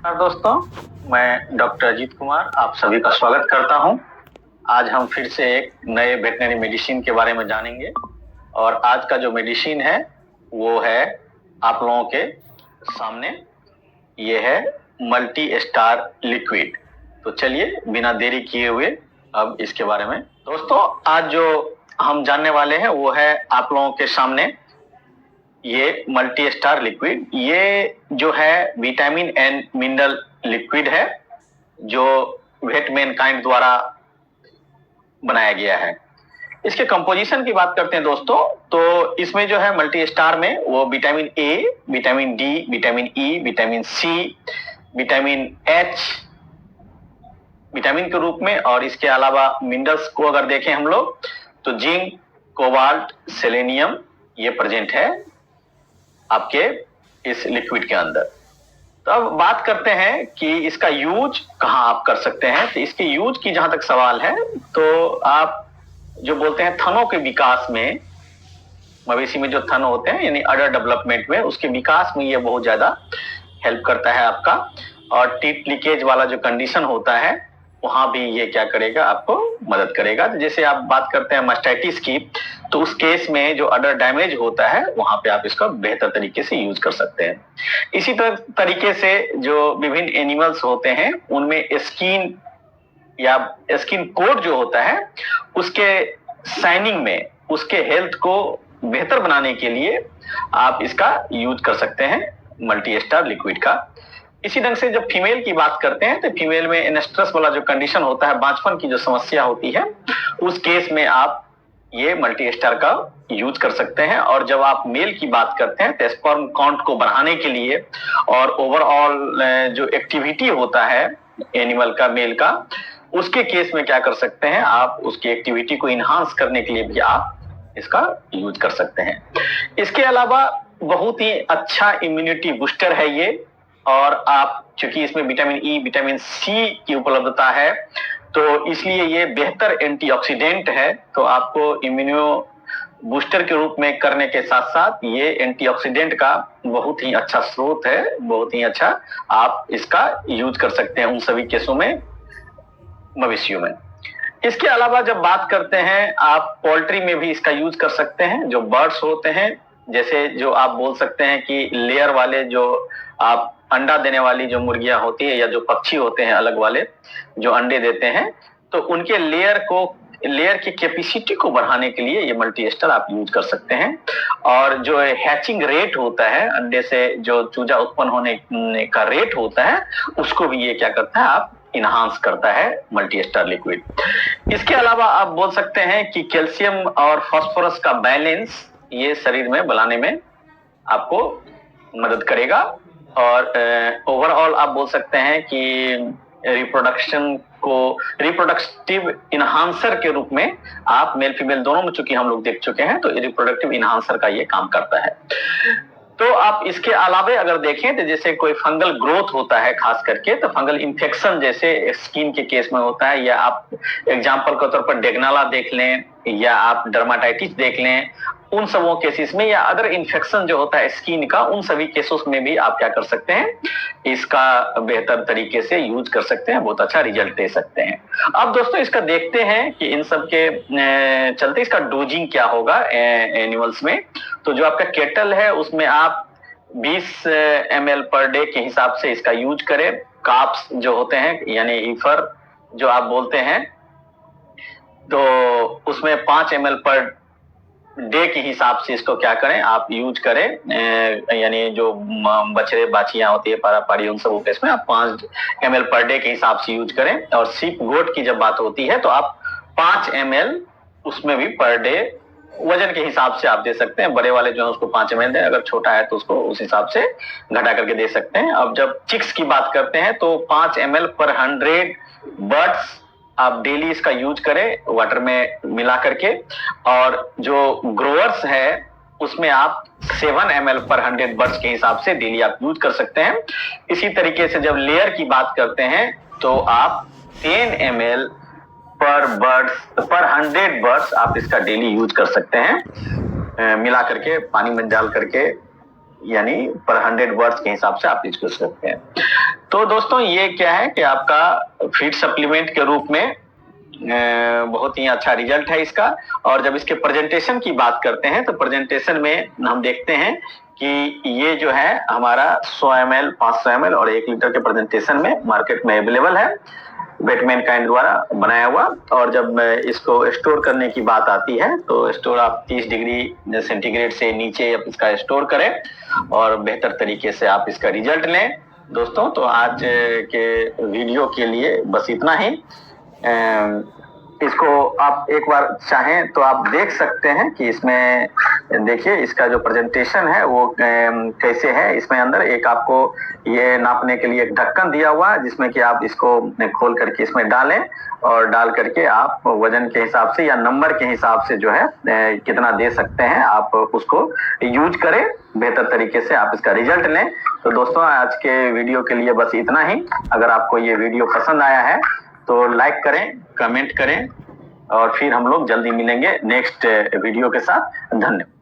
नमस्कार दोस्तों, मैं डॉक्टर अजीत कुमार आप सभी का स्वागत करता हूं। आज हम फिर से एक नए वेटनरी मेडिसिन के बारे में जानेंगे और आज का जो मेडिसिन है वो है आप लोगों के सामने, ये है मल्टी स्टार लिक्विड। तो चलिए बिना देरी किए हुए अब इसके बारे में दोस्तों आज जो हम जानने वाले हैं वो है आप लोगों के सामने ये मल्टी स्टार लिक्विड। ये जो है विटामिन एंड मिनरल लिक्विड है जो वेट मैनकाइंड द्वारा बनाया गया है। इसके कंपोजिशन की बात करते हैं दोस्तों, तो इसमें जो है मल्टी स्टार में वो vitamin A, vitamin D, vitamin E, vitamin C, vitamin H vitamin के रूप में, और इसके अलावा मिनरल्स को अगर देखें हम लोग तो जिंक, कोबाल्ट, सेलेनियम ये प्रेजेंट है आपके इस लिक्विड के अंदर। तो अब बात करते हैं कि इसका यूज कहाँ आप कर सकते हैं। तो इसके यूज की जहां तक सवाल है तो आप जो बोलते हैं थनों के विकास में, मवेशी में जो थन होते हैं यानी अडर डेवलपमेंट में, उसके विकास में ये बहुत ज्यादा हेल्प करता है आपका। और टीथ लीकेज वाला जो कंडीशन होता है वहां भी ये क्या करेगा, आपको मदद करेगा। तो जैसे आप बात करते हैं मास्टाइटिस की, तो उस केस में जो अडर डैमेज होता है वहां पे आप इसका बेहतर तरीके से यूज कर सकते हैं। इसी तरीके से जो विभिन्न एनिमल्स होते हैं उनमें स्किन या स्किन कोड जो होता है उसके शाइनिंग में, उसके हेल्थ को बेहतर बनाने के लिए आप इसका यूज कर सकते हैं मल्टी स्टार लिक्विड का। इसी ढंग से जब फीमेल की बात करते हैं तो फीमेल में एनेस्ट्रस वाला जो कंडीशन होता है, बांझपन की जो समस्या होती है, उस केस में आप ये मल्टी स्टार का यूज कर सकते हैं। और जब आप मेल की बात करते हैं तो स्पर्म काउंट को बढ़ाने के लिए और ओवरऑल जो एक्टिविटी होता है एनिमल का, मेल का, उसके केस में क्या कर सकते हैं, आप उसकी एक्टिविटी को इनहांस करने के लिए भी आप इसका यूज कर सकते हैं। इसके अलावा बहुत ही अच्छा इम्यूनिटी बूस्टर है ये, और आप चूंकि इसमें विटामिन ई, विटामिन सी की उपलब्धता है तो इसलिए ये बेहतर एंटीऑक्सीडेंट है। तो आपको इम्यूनो बूस्टर के रूप में करने के साथ साथ ये एंटीऑक्सीडेंट का बहुत ही अच्छा स्रोत है, बहुत ही अच्छा आप इसका यूज कर सकते हैं उन सभी केसों में, मवेशियों में। इसके अलावा जब बात करते हैं आप पोल्ट्री में भी इसका यूज कर सकते हैं। जो बर्ड्स होते हैं, जैसे जो आप बोल सकते हैं कि लेयर वाले जो आप अंडा देने वाली जो मुर्गियां होती है या जो पक्षी होते हैं अलग वाले जो अंडे देते हैं, तो उनके लेयर की कैपेसिटी को बढ़ाने के लिए ये मल्टी स्टार आप यूज कर सकते हैं। और जो हैचिंग रेट होता है, अंडे से जो चूजा उत्पन्न होने का रेट होता है, उसको भी ये क्या करता है, आप इनहांस करता है मल्टी स्टार लिक्विड। इसके अलावा आप बोल सकते हैं कि कैल्शियम और फास्फोरस का बैलेंस ये शरीर में बनाने में आपको मदद करेगा। और ओवरऑल आप बोल सकते हैं कि रिप्रोडक्टिव इनहांसर के रूप में आप मेल फीमेल दोनों में चूंकि हम लोग देख चुके हैं, तो रिप्रोडक्टिव इनहांसर का ये काम करता है। तो आप इसके अलावे अगर देखें तो जैसे कोई फंगल ग्रोथ होता है खास करके, तो फंगल इन्फेक्शन जैसे स्किन के केस में होता है, या आप एग्जांपल के तौर पर डेगनाला देख लें या आप डर्माटाइटिस देख लें, उन सबों केसेस में, या अदर इन्फेक्शन जो होता है स्किन का, उन सभी केसेस में भी आप क्या कर सकते हैं, इसका बेहतर तरीके से यूज कर सकते हैं, बहुत अच्छा रिजल्ट दे सकते हैं। अब दोस्तों इसका देखते हैं कि इन सब के चलते इसका डोजिंग क्या होगा एनिमल्स में। तो जो आपका केटल है उसमें आप 20 ml पर डे के हिसाब से इसका यूज करें। काप्स जो होते हैं यानी ईफर जो आप बोलते हैं, तो उसमें 5 ml पर डे के हिसाब से इसको क्या करें, आप यूज करें। यानी जो बछड़े बाछियां होती है, पारा पारी, उन सब केस में आप 5 ml पर डे के हिसाब से यूज करें। और सीप गोट की जब बात होती है तो आप 5 ml उसमें भी पर डे वजन के हिसाब से आप दे सकते हैं। बड़े वाले जो है उसको 5 ml दें, अगर छोटा है तो उसको उस हिसाब से घटा करके दे सकते हैं। अब जब चिक्स की बात करते हैं तो 5 ml पर 100 बर्ड्स आप डेली इसका यूज करें वाटर में मिला करके। और जो ग्रोअर्स है उसमें आप 7 ml पर 100 बर्ड्स के हिसाब से डेली आप यूज कर सकते हैं। इसी तरीके से जब लेयर की बात करते हैं तो आप 10 ml पर 100 बर्ड्स आप इसका डेली यूज कर सकते हैं, मिला करके पानी में डाल करके, यानी पर 100 वर्ड्स के हिसाब से आप यूज कर सकते हैं। तो दोस्तों ये क्या है कि आपका फीड सप्लीमेंट के रूप में बहुत ही अच्छा रिजल्ट है इसका। और जब इसके प्रेजेंटेशन की बात करते हैं तो प्रेजेंटेशन में हम देखते हैं कि ये जो है हमारा 100 ml, 500 ml और 1 लीटर के प्रेजेंटेशन में मार्केट में अवेलेबल है, बेटमैन काइंड द्वारा बनाया हुआ। और जब इसको स्टोर करने की बात आती है तो स्टोर आप 30 डिग्री सेंटीग्रेड से नीचे आप इसका स्टोर करें और बेहतर तरीके से आप इसका रिजल्ट लें। दोस्तों तो आज के वीडियो के लिए बस इतना ही। इसको आप एक बार चाहें तो आप देख सकते हैं कि इसमें देखिए इसका जो प्रेजेंटेशन है वो कैसे है। इसमें अंदर एक आपको ये नापने के लिए एक ढक्कन दिया हुआ है जिसमें कि आप इसको खोल करके इसमें डालें और डाल करके आप वजन के हिसाब से या नंबर के हिसाब से जो है कितना दे सकते हैं आप उसको यूज करें, बेहतर तरीके से आप इसका रिजल्ट लें। तो दोस्तों आज के वीडियो के लिए बस इतना ही। अगर आपको ये वीडियो पसंद आया है तो लाइक करें, कमेंट करें और फिर हम लोग जल्दी मिलेंगे नेक्स्ट वीडियो के साथ। धन्यवाद।